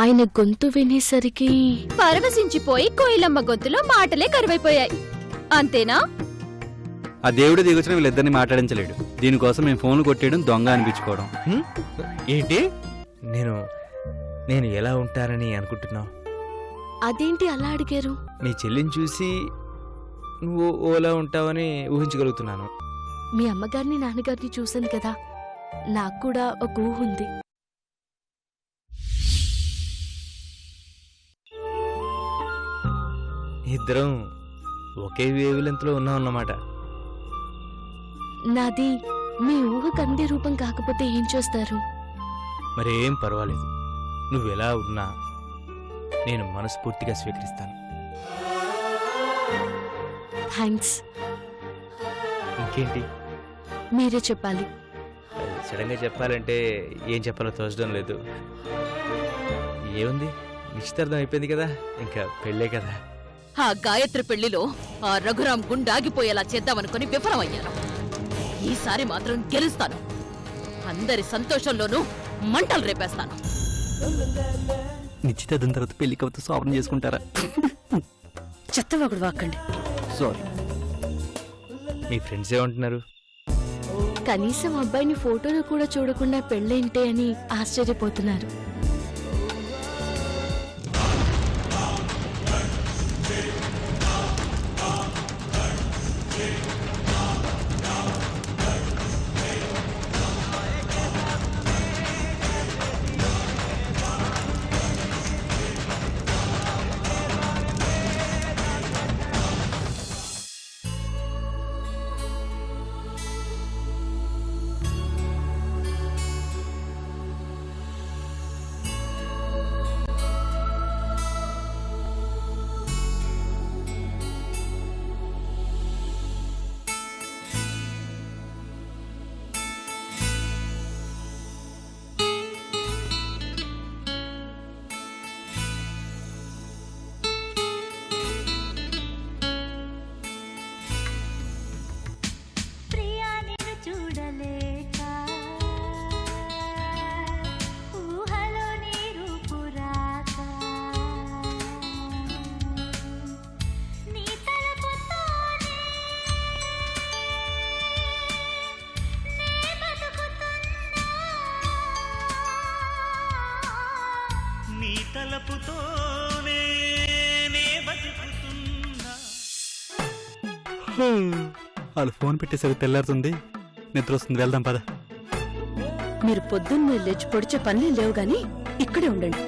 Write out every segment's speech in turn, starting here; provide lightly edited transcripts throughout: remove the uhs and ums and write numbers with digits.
ఆయన గొంతు వినేసరికి పరవశించిపోయి కోయిలమ్మ గొంతులో మాటలే కరువైపోయాయి. అంతేనా? ఆ దేవుడు దిగొచ్చిన వీళ్ళిద్దరిని మాట్లాడించలేడు. దీనికోసం మేము ఫోన్లు కొట్టేయడం, దొంగ అనిపించుకోవడం. ఏంటి? నేను ఎలా ఉంటారని అనుకుంటున్నావు? అదేంటి అలా అడిగారు? నీ చెల్లిని చూసి నువ్వు ఓలా ఉంటావని ఊహించగలుగుతున్నాను. మీ అమ్మగారిని నాన్నగారిని చూశాను కదా, నాకు కూడా ఒక ఊహ ఉంది. ఇద్దరం ఒకే వేవ్ లెంత్లో ఉన్నామన్నమాట. నాది మీ ఊహకు అందే రూపం కాకపోతే ఏం చేస్తారు? మరేం పర్వాలేదు. నువ్వెలా ఉన్నా నేను మనస్ఫూర్తిగా స్వీకరిస్తాను. థ్యాంక్స్. ఇంకేంటి? మీరే చెప్పాలి. సడన్గా చెప్పాలంటే ఏం చెప్పాలో తోచడం లేదు. ఏముంది, నిశ్చితార్థం అయిపోయింది కదా, ఇంకా పెళ్ళే కదా. ఆ గాయత్రి పెళ్లిలో ఆ రఘురాం గుండాగిపోయేలా చేద్దామనుకుని విఫలమయ్యాను. ఈసారి మాత్రం గెలుస్తాను. అందరి సంతోషంలోనూ మంటలు రేపేస్తాను. నిశ్చితార్థం తర్వాత పెళ్లి కవిత శోభనం చేసుకుంటారా? చెత్తవాగుడు వాక్కండి. సారీ. మీ ఫ్రెండ్స్ ఏమంటున్నారు? కనీసం అబ్బాయిని ఫోటోలు కూడా చూడకుండా పెళ్ళేంటే అని ఆశ్చర్యపోతున్నారు. వాళ్ళు ఫోన్ పెట్టేసరికి తెల్లారుతుంది, నిద్ర వస్తుంది, వెళ్దాం పద. మీరు పొద్దున్నే లేచి పొడిచే పనులే లేవు గాని ఇక్కడే ఉండండి.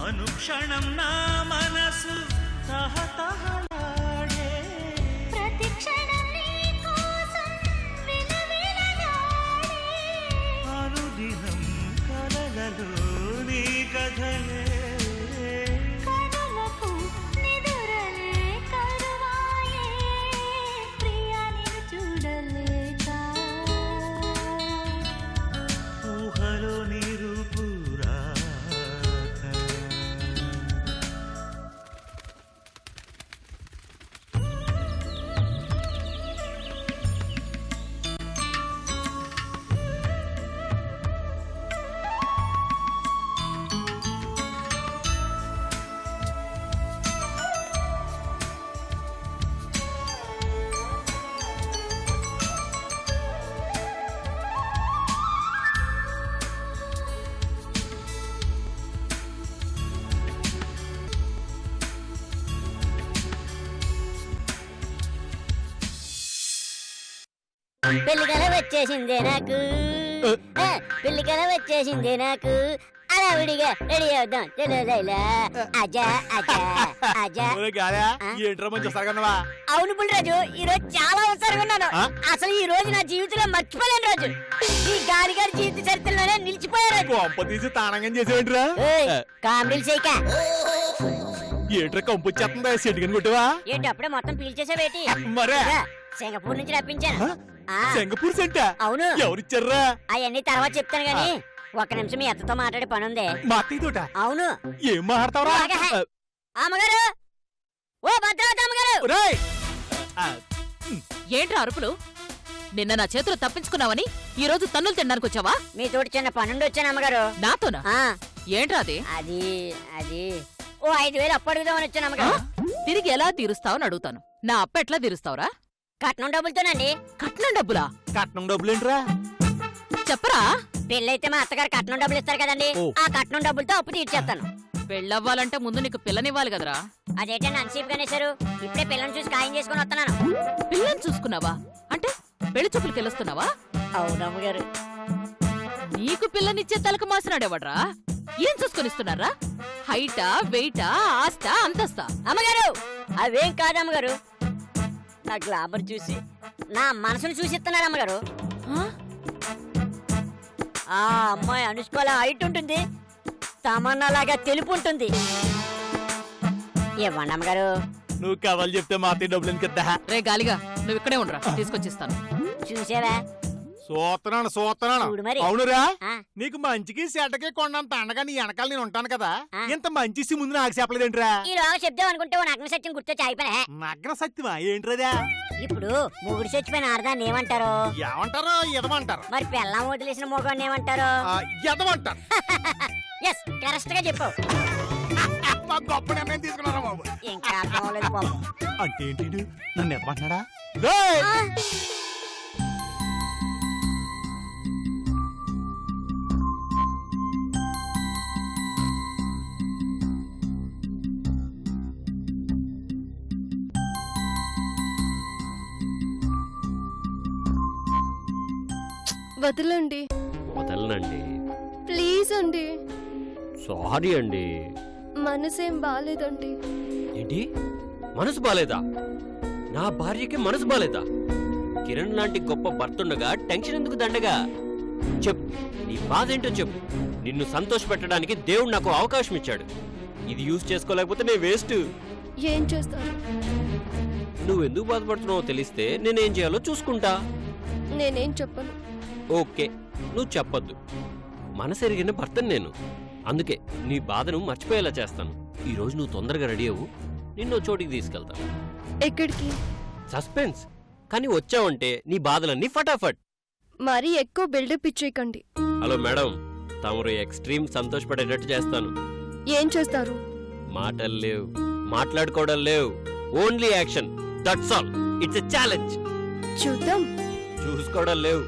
అనుక్షణం నా మనసు తహతహలాడే, ప్రతిక్షణం నీ కోసం విలవిలలాడే, అనుదినం కలలలో నీ కథలే, కనులకు నిదురలే కరువాయే, ప్రియా నిన్ను చూడలేక, ఊహలో నీ రూపు రాక. పెళ్లికల వచ్చేసిందే నాకు పెళ్లికల వచ్చేసిందే నాకు అలా విడిగా రెడీ అవుదాం తెలియదా అజా అజా అజా ఏంట్రా మంచి సరగన్నవా అవును పుల్లిరాజు ఈ రోజు చాలా అవసరంగా ఉన్నాను అసలు ఈ రోజు నా జీవితంలో మర్చిపోలేని రోజు ఈ గారి గారి జీవిత చరిత్రలోనే నిలిచిపోయే రోజు కొంప తీసి తానంగం చేసేంట్రా కామెడీలు చేయక ఏంట్రా కంపు వచ్చేస్తుందా సెటికని కొట్టేవా ఏంటి అప్పుడే మొత్తం పీల్చేసావేటి మరే సింగపూర్ నుంచి రప్పించాను సింగపూర్ సెంట అవును ఎవరిచ్చారా అవన్నీ తర్వాత చెప్తాను గాని ఒక్క నిమిషం మీ అత్తతో మాట్లాడే పని ఉంది మా అత్తయ్య తోట అవును ఏం మాట్లాడతావరా అమ్మగారు ఓ భద్రావతి అమ్మగారు ఒరేయ్! ఏంట్రా అరుపులు? నిన్న నా చేతులు తప్పించుకున్నావని ఈ రోజు తన్నులు తినడానికి వచ్చావా? మీ తోటి చిన్న పనుండి వచ్చాను అమ్మగారు. నాతోనా? ఆ ఏంట్రా అది? అది అది ఓ 5,000 అప్పు అడుగుదామని వచ్చాను అమ్మగారు. తిరిగి ఎలా తీరుస్తావని అడుగుతాను. నా అప్ప ఎట్లా తీరుస్తావురా? కట్నం డబ్బులతోనండి. కట్నం డబ్బులా? కట్నం డబ్బులేంట్రా? చెప్పరా? పెళ్ళైతే మా అత్తగారు కట్నం డబ్బులు ఇస్తారు కదండి, ఆ కట్నం డబ్బులతో అప్పు తీర్చేస్తాను. పెళ్ళవ్వాలంటే ముందు నీకు పిల్లనివ్వాలి కదరా? అదేంటండి అన్సీప్ గానేశారు, ఇప్పుడే పిల్లని చూసి ఖాయం చేసుకుని వస్తున్నాను. పిల్లని చూసుకున్నావా? అంటే పెళ్లి చూపులకి వెళ్ళొస్తున్నావా? అవునమ్మగారు. నీకు పిల్లనిచ్చే తలకు మాసినాడేవాడ్రా? ఏం చూసుకొనిస్తున్నారా? హైటా, వెయిటా, ఆస్తా, అంతస్తా? అమ్మగారు అవేం కాదమ్మగారు, నా గ్లామర్ చూసి నా మనసును చూసి ఇస్తున్నారు అమ్మగారు. ఆ అమ్మాయి అనుష్కోలా హైట్ ఉంటుంది, తమన్నాలాగా తెలుపు ఉంటుంది. ఇవ్వండి అమ్మగారు. నువ్వు కవలు చెప్తే మా అత్తయ్య డబ్బులు ఎందుకు? రే గాలిగా, నువ్వు ఇక్కడే ఉండరా, తీసుకొచ్చిస్తాను. చూసావా? సూత్రాను చూడు మరి. అవునురా, ఆ. నీకు మంచికి చెడ్డకి కొండంత అండగా నీ వెనకాల నేను ఉంటాను కదా, ఆ. ఇంత మంచి ముందు నాకు చెప్పలేదేంట్రా? ఈ రోజు చెప్దాం అనుకుంటే ఓ నగ్న సత్యం గుర్తొచ్చి అయిపోయా. నగ్న సత్యమా? ఏంట్రదా? ఇప్పుడు మొగుడు చచ్చిపోయిన ఆడదాన్ని ఏమంటారు? ఏమంటారో ఎదమంటారు. మరి పెళ్ళాం వదిలేసిన మొగాన్ని ఏమంటారు? ఎదమంటారు. ఎస్, కరెక్ట్ గా చెప్పు. గొప్ప నిర్ణయం తీసుకున్నారా బాబు? ఇంకా అర్థం అవ్వలేదు బాబు. అంటే ఏంటి ఈడు? నన్ను ఎదమంటున్నాడా? ఆ, వదలండి, వదలనండి. ప్లీజ్ అండి. సారీ అండి. మనసేం బాలేదండి. ఏంటి, మనసు బాలేదా? నా భార్యకి మనసు బాలేదా? కిరణ్ లాంటి గొప్ప భర్తుండగా టెన్షన్ ఎందుకు దండగా? చెప్పు, నీ బాధ ఏంటో చెప్పు. నిన్ను సంతోష పెట్టడానికి దేవుడు నాకు అవకాశం ఇచ్చాడు. ఇది యూజ్ చేసుకోలేకపోతే నేను వేస్ట్. ఏం చేస్తారు? నువ్వెందుకు బాధపడుతున్నావో తెలిస్తే నేనేం చేయాలో చూసుకుంటా. నేనేం చెప్పను. ఓకే, నువ్వు చెప్పొద్దు. మనసెరిగిన భర్తను నేను, అందుకే నీ బాధను మర్చిపోయేలా చేస్తాను. ఈ రోజు నువ్వు తొందరగా రెడీ అవ్వు, నిన్ను చోటికి తీసుకెళ్తాను. ఎక్కడికి? సస్పెన్స్, కానీ వచ్చావంటే నీ బాధలన్నీ ఫటాఫట్. మరీ ఎక్కువ బిల్డప్ ఇచ్చేయకండి. హలో మేడం, తమరు ఎక్స్ట్రీమ్ సంతోషపడేటట్టు చేస్తాను. ఏం చేస్తారు? మాటలు లేవు, మాట్లాడుకోవడం లేవు, only action. That's all. It's a challenge. చూద్దాం. చూసుకోవడం లేవు.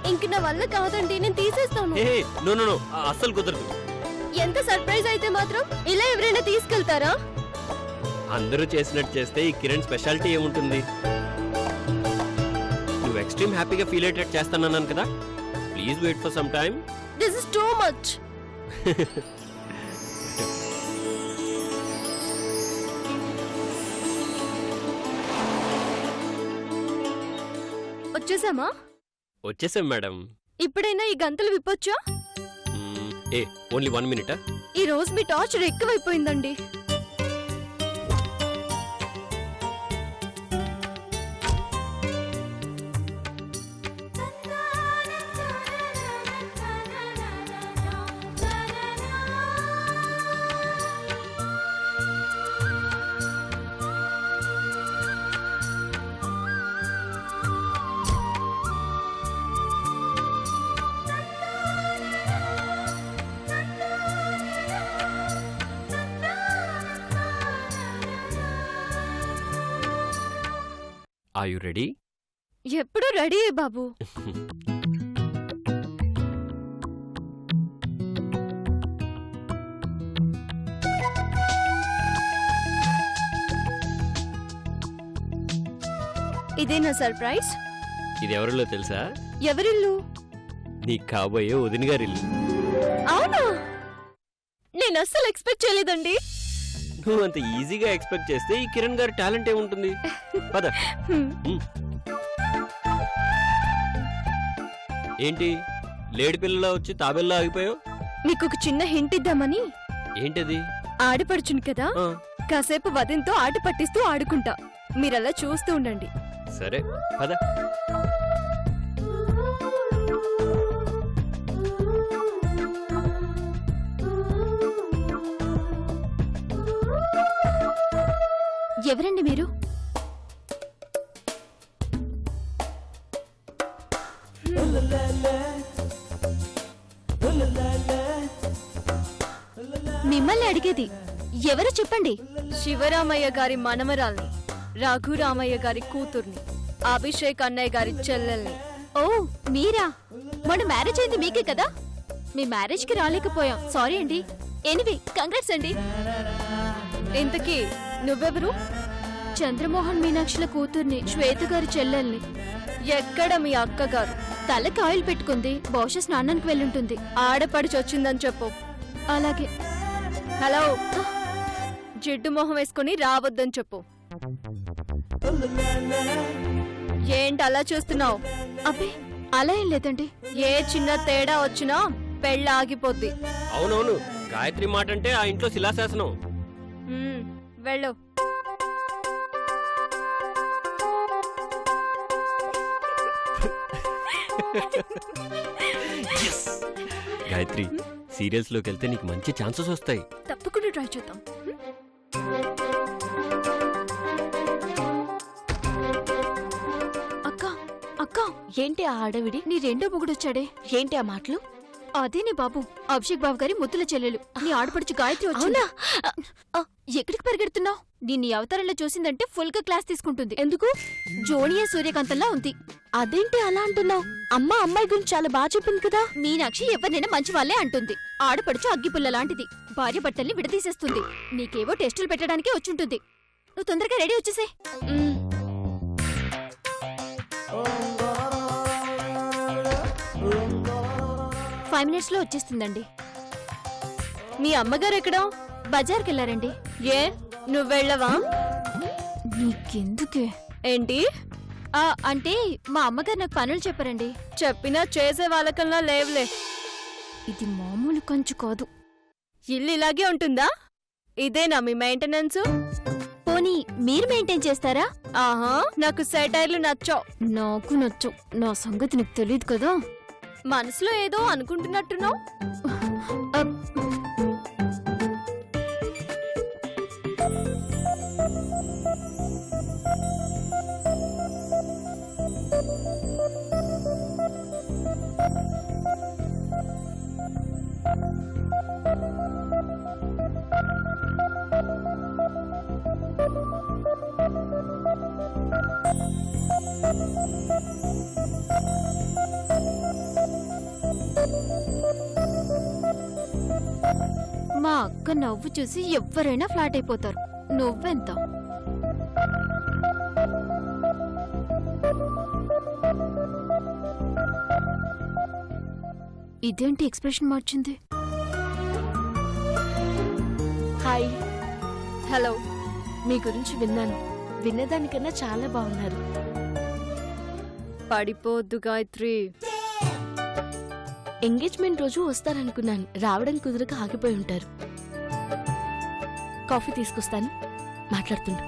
ఇంక నా వల్ల కాదండి, నేను తీసేస్తాను. హే నో నో నో, అస్సలు కుదరదు. ఎంత సర్ప్రైజ్ అయితే మాత్రం ఇలా ఎవరైనా తీసుకెళ్తారా? అందరూ చేసినట్టు చేస్తే ఈ కిరణ్ స్పెషాలిటీ ఏముంటుంది? నువ్వు ఎక్స్ట్రీమ్ హ్యాపీగా ఫీల్ అయ్యేటట్టు చేస్తానన్నాను కదా, please wait for some time. This is too much. వచ్చేసామా? వచ్చేసాం మేడం. ఇప్పుడైనా ఈ గంతలు విప్పొచ్చా? ఏ ఓన్లీ 1 minute. ఈ రోజు మీ టార్చర్ ఎక్కువైపోయిందండి. Are you ready? ఎప్పుడు రెడీ బాబు. ఇదే నా సర్ప్రైజ్. ఇది ఎవరిలో తెలుసా? ఎవరిల్లు? నీ కాబోయే వదిన గారిల్లు. అవునా? నేను అస్సలు ఎక్స్పెక్ట్ చేయలేదండి. నువ్వు అంత ఈజీగా ఎక్స్పెక్ట్ చేస్తే ఈ కిరణ్ గారి టాలెంట్ ఏముంటుంది? పద. ఏంటి లేడి పిల్లలా వచ్చి తాబెల్లా ఆగిపోయావు? మీకు ఒక చిన్న హింట్ ఇద్దామని. ఏంటది? ఆడపడుచును కదా, ఆ, కాసేపు వదినతో ఆట పట్టిస్తూ ఆడుకుంటా. మీరలా చూస్తూ ఉండండి. సరే పద. ఎవరండి మీరు? మిమ్మల్ని అడిగేది ఎవరో చెప్పండి. శివరామయ్య గారి మనమరాల్ని, రఘురామయ్య గారి కూతుర్ని, అభిషేక్ అన్నయ్య గారి చెల్లెల్ని. ఓ మీరా? మొన్న మ్యారేజ్ అయింది మీకే కదా? మీ మ్యారేజ్ కి రాలేకపోయాం, సారీ అండి. ఎనివే కంగ్రాట్స్ అండి. ఇంతకీ నువ్వెవరు? చంద్రమోహన్ మీనాక్షిల కూతుర్ని, శ్వేత గారి చెల్లెల్ని. ఎక్కడ మీ అక్కగారు? తలకి ఆయిల్ పెట్టుకుంది, బహుశా స్నానానికి వెళ్ళుంటుంది. ఆడపడిచి వచ్చిందని చెప్పు. అలాగే. హలో, జిడ్డు మొహం వేసుకుని రావద్దని చెప్పు. ఏంటి అలా చూస్తున్నావు? అబ్బే అలా ఏం లేదండి. ఏ చిన్న తేడా వచ్చినా పెళ్ళ ఆగిపోద్ది. అవునవును, గాయత్రి మాట అంటే ఆ ఇంట్లో శిలాశాసనం. వెళ్ళు. గాయత్రి, సీరియల్స్ లోకి వెళ్తే నీకు మంచి ఛాన్సెస్ వస్తాయి. తప్పకుండా ట్రై చేద్దాం. అక్క అక్క, ఏంటి ఆ ఆడవిడి? నీ రెండో మొగుడొచ్చాడే, ఏంటి ఆ మాటలు? అదే నీ బాబు, అభిషేక్ బాబు గారి ముద్దుల చెల్లెలు, నీ ఆడపడుచు గాయత్రి వచ్చిందా? ఎక్కడికి పరిగెడుతున్నావు? నీ అవతారంలో చూసిందంటే ఫుల్ గా క్లాస్ తీసుకుంటుంది. ఎందుకు? జోనియా సూర్యకాంతంలా ఉంది. అదేంటి అలా అంటున్నావు? అమ్మాయి గురించి చాలా బాగా చెప్పింది కదా. మీనాక్షి ఎవరినైనా మంచి వాళ్ళే అంటుంది. ఆడపడుచు అగ్గిపుల్ల లాంటిది, భార్య బట్టల్ని విడదీసేస్తుంది. నీకేవో టెస్టులు పెట్టడానికే వచ్చుంటుంది. నువ్వు తొందరగా రెడీ వచ్చేసే. 5 minutes లో వచ్చేస్తుందండి. మీ అమ్మగారు ఎక్కడా? బజార్కి వెళ్ళారండి. ఏ నువ్వు వెళ్ళవా? నీకెందుకే? ఏంటి? అంటే మా అమ్మగారు నాకు పనులు చెప్పారండి. చెప్పినా చేసే వాళ్ళకల్లా లేవులే. ఇది మామూలు కంచు కాదు. ఇల్లు ఇలాగే ఉంటుందా? ఇదేనా మీ మెయింటెనెన్స్? పోనీ మీరు మెయింటైన్ చేస్తారా? ఆహా, నాకు సెటైర్లు నచ్చావు. నాకు నచ్చవు. నా సంగతి నీకు తెలియదు కదా. మనసులో ఏదో అనుకుంటున్నట్టున్నావు. మా అక్క నవ్వు చూసి ఎవ్వరైనా ఫ్లాట్ అయిపోతారు. నువ్వెంత? ఇదేంటి ఎక్స్ప్రెషన్ మార్చింది? హాయ్. హలో. మీ గురించి విన్నాను. విన్నదానికన్నా చాలా బాగున్నారు. పడిపోద్దు గాయత్రి. ఎంగేజ్మెంట్ రోజు వస్తారనుకున్నాను, రావడం కుదరక ఆగిపోయి ఉంటారు. కాఫీ తీసుకొస్తాను, మాట్లాడుతుండు.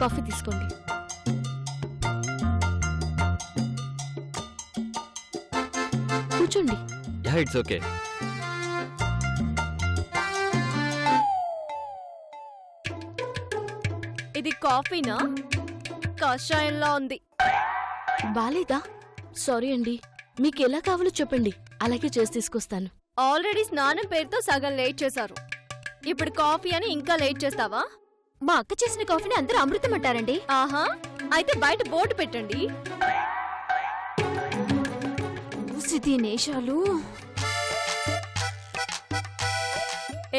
కాఫీ తీసుకోండి. కూర్చోండి. It's okay. ఇది కాఫీనా? కషాయంలా ఉంది. బాలేదా? సారీ అండి. మీకు ఎలా కావాలో చెప్పండి, అలాగే చేసి తీసుకొస్తాను. ఆల్రెడీ స్నానం పేరుతో సగం లేట్ చేశారు. ఇప్పుడు కాఫీ అని ఇంకా లేట్ చేస్తావా? మా అక్క చేసిన కాఫీని అందరూ అమృతం అంటారండి. ఆహా, అయితే బయట బోర్డు పెట్టండి. నేషాలు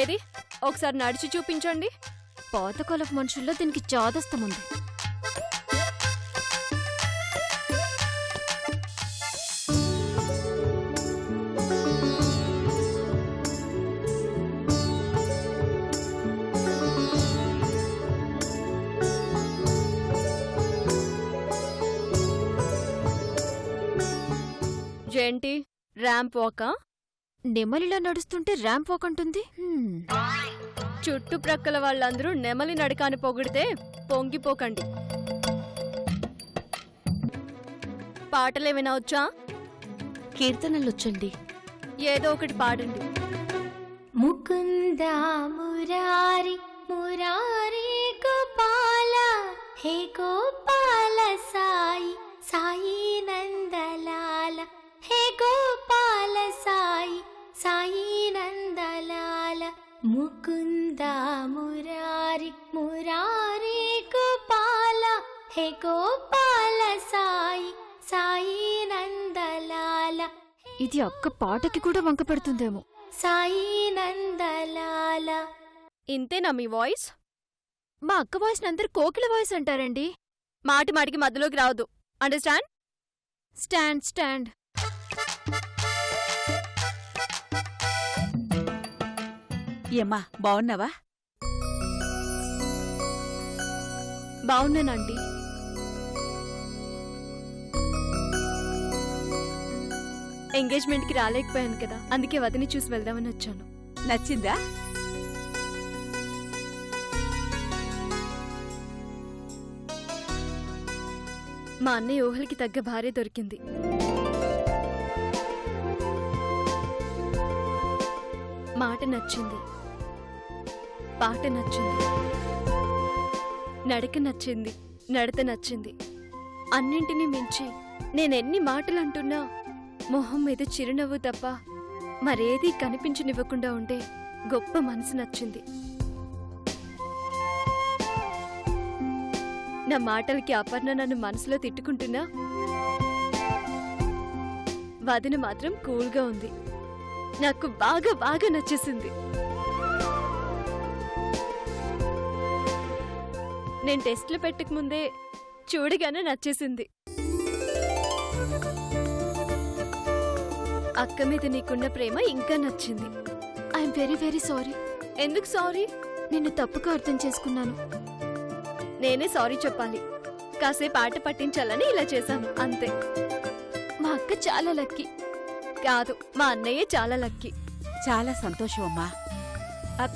ఏది ఒకసారి నడిచి చూపించండి. పాతకాలపు మనుషుల్లో దీనికి చాదస్తముంది. ఏంటి ర్యాంప్ వాకా? నెమలిలా నడుస్తుంటే ర్యాంప్ వాక్ అంటుంది. చుట్టుప్రక్కల వాళ్ళందరూ నెమలి నడకాని పొగిడితే పొంగిపోకండి. పాటలేమైనా వచ్చా? కీర్తనలొచ్చండి. ఏదో ఒకటి పాడండి. ముకుంద మురారి మురారి గోపాల హే గోపాల సాయి సాయి నందలాల హే గోపాల సాయి సాయి నందలాల ముకుంద మురారి మురారి గోపాల హే గోపాల సాయి సాయి నందలాల. ఇది అక్క పాటకి కూడా వంక పెడుతుందేమో. సాయి నందలాల. ఇంతేనా మీ వాయిస్? మా అక్క వాయిస్ అందరు కోకిల వాయిస్ అంటారండి. మాటి మాటికి మధ్యలోకి రావద్దు. అండర్స్టాండ్? Stand stand. ఏమ్మా బావున్నావా? బావున్నానండి. ఎంగేజ్మెంట్కి రాలేకపోయాను కదా, అందుకే వదిని చూసి వెళ్దామని వచ్చాను. నచ్చిందా? మా అన్నయ్య ఊహలకి తగ్గ భార్య దొరికింది. మాట నచ్చింది, పాట నచ్చింది, నడక నచ్చింది, నడత నచ్చింది. అన్నింటినీ మించి నేనెన్ని మాటలంటున్నా మొహం మీద చిరునవ్వు తప్ప మరేదీ కనిపించనివ్వకుండా ఉండే గొప్ప మనసు నచ్చింది. నా మాటలకి అపర్ణ నన్ను మనసులో తిట్టుకుంటున్నా వదిన మాత్రం కూల్గా ఉంది. నాకు బాగా బాగా నచ్చేసింది. నేను టెస్ట్లు పెట్టకముందే చూడగానే నచ్చేసింది. అక్క మీద నీకున్న ప్రేమ ఇంకా నచ్చింది. I'm very very sorry. ఎందుకు సారీ? నిన్ను తప్పుగా అర్థం చేసుకున్నాను. నేనే సారీ చెప్పాలి. కాసేపు ఆట పట్టించాలని ఇలా చేశాను అంతే. మా అక్క చాలా లక్కీ. కాదు, మా అన్నయ్య చాలా లక్కీ. చాలా సంతోషం అమ్మా.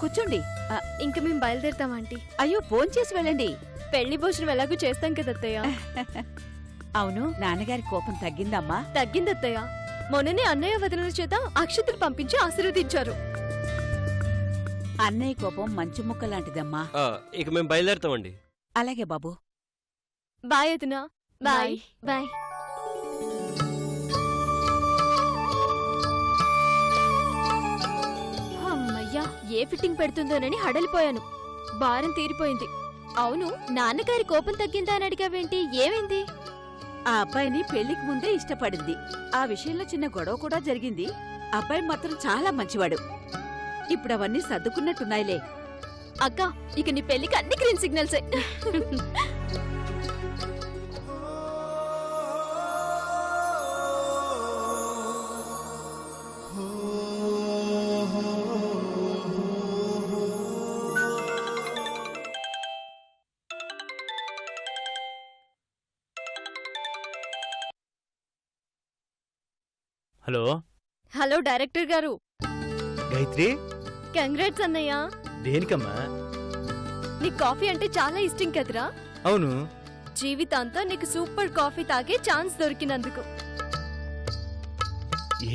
కూర్చోండి. ఇంక మేము బయలుదేరుతాం ఆంటీ. అయ్యో భోంచేసి వెళ్ళండి. పెళ్లి భోజనం ఎలాగూ చేస్తాం కదత్తయ్య. అవును, నాన్నగారి కోపం తగ్గిందమ్మా? తగ్గిందత్తయ్య. మొన్ననే అన్నయ్య వదిలిన చేత అక్షతలు పంపించి ఆశీర్వదించారు. అన్నయ్య కోపం మంచు ముక్క లాంటిదమ్మా. ఇక మేము బయలుదేరుతామండి. అలాగే బాబు. బాయ్ వదినా. Bye bye. అమ్మయ్యా, ఏ ఫిట్టింగ్ పెడుతుందోనని హడలిపోయాను. భారం తీరిపోయింది. అవును, నాన్నగారి కోపం తగ్గిందా అని అడిగావేంటి? ఏమైంది? ఆ అబ్బాయిని పెళ్లికి ముందే ఇష్టపడింది. ఆ విషయంలో చిన్న గొడవ కూడా జరిగింది. అబ్బాయి మాత్రం చాలా మంచివాడు. ఇప్పుడు అవన్నీ సర్దుకున్నట్టున్నాయిలే. అక్క, ఇక నీ పెళ్లికి అన్ని గ్రీన్ సిగ్నల్సే. హలో హలో డైరెక్టర్ గారు. గాయత్రి, కంగ్రాట్స్ అన్నయ్య. దేనికమ్మా? నీ కాఫీ అంటే చాలా ఇష్టం కదరా? అవును. జీవితాంతం నీకు సూపర్ కాఫీ తాగే ఛాన్స్ దొరికినందుకు.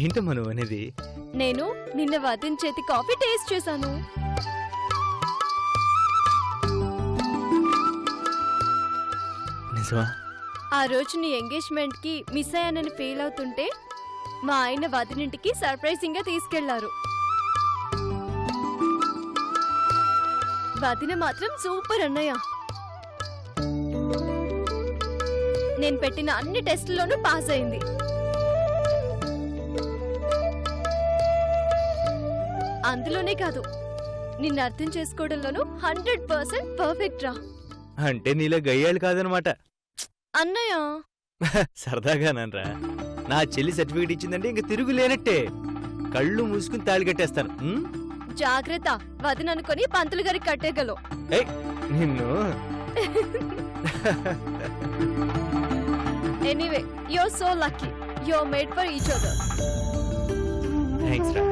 ఏంటమ్మా నువ్వు అనేది? నేను నిన్న వదిన చేతి కాఫీ టేస్ట్ చేశాను. నిజమా? ఆ రోజు నీ ఎంగేజ్మెంట్ కి మిస్ అయ్యానని ఫీల్ అవుతుంటే మా ఆయన వదినింటికి సర్ప్రైజింగ్ గా తీసుకెళ్లారు. వదిన మాత్రం సూపర్ అన్నయ్య. నేను పెట్టిన అన్ని టెస్టుల్లోనూ పాస్ అయింది. అందులోనే కాదు, నిన్ను అర్థం చేసుకోవడంలోనూ 100% పర్ఫెక్ట్ రా. అంటే నీలో గయ్యాళ్ళు కాదనమాట. అన్నయ్య సరదాగానరా. నా చెల్లి సర్టిఫికేట్ ఇచ్చిందంటే ఇంక తిరుగులేనట్టే. కళ్ళు మూసుకుని తాళి కట్టేస్తాను. జాగ్రత్త, వదిన అనుకొని పంతులు గారికి కట్టేగలవు. ఏయ్ నిన్ను. Anyway, you're so lucky. You're made for each other. Thanks రా.